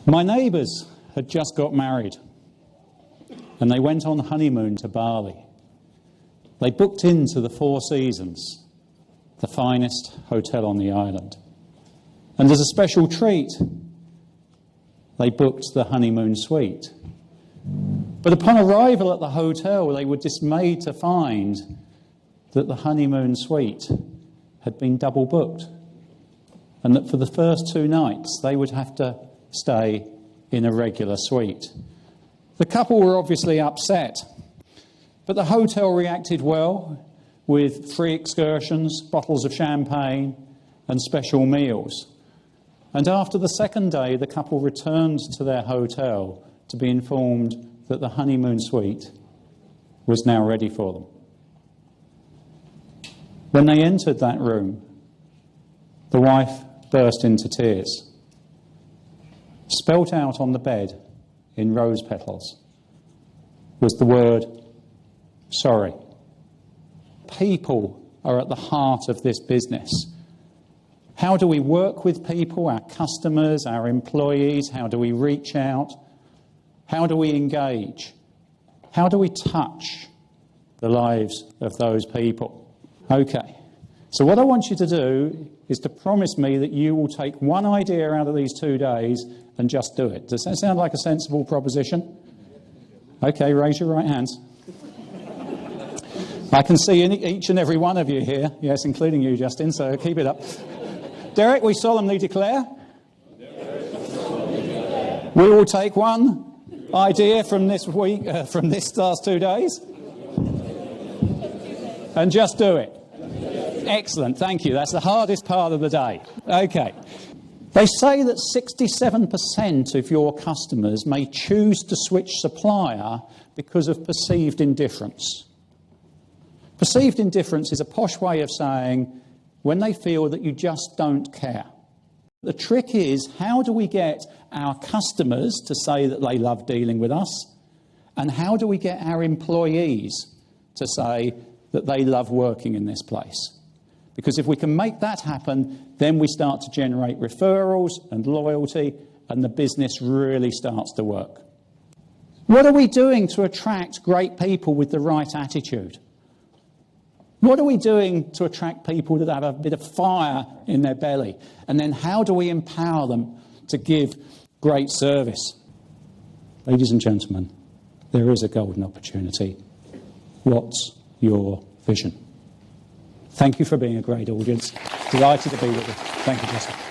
My neighbours had just got married and they went on honeymoon to Bali. They booked into the Four Seasons, the finest hotel on the island. And as a special treat, they booked the honeymoon suite. But upon arrival at the hotel, they were dismayed to find that the honeymoon suite had been double booked, and that for the first 2 nights they would have to stay in a regular suite. The couple were obviously upset, but the hotel reacted well with free excursions, bottles of champagne and special meals. And after the second day, the couple returned to their hotel to be informed that the honeymoon suite was now ready for them. When they entered that room, the wife burst into tears. Spelt out on the bed in rose petals was the word, sorry. People are at the heart of this business. How do we work with people, our customers, our employees? How do we reach out? How do we engage? How do we touch the lives of those people? Okay, so what I want you to do is to promise me that you will take one idea out of these 2 days and just do it. Does that sound like a sensible proposition? Okay, raise your right hands. I can see each and every one of you here. Yes, including you, Justin, so keep it up. Derek, we solemnly declare. We will take one idea from this week, from this last 2 days, and just do it. Excellent, thank you. That's the hardest part of the day. Okay. They say that 67% of your customers may choose to switch supplier because of perceived indifference. Perceived indifference is a posh way of saying when they feel that you just don't care. The trick is, how do we get our customers to say that they love dealing with us? And how do we get our employees to say that they love working in this place? Because if we can make that happen, then we start to generate referrals and loyalty, and the business really starts to work. What are we doing to attract great people with the right attitude? What are we doing to attract people that have a bit of fire in their belly? And then how do we empower them to give great service? Ladies and gentlemen, there is a golden opportunity. What's your vision? Thank you for being a great audience. Delighted to be with you. Thank you, Jessica.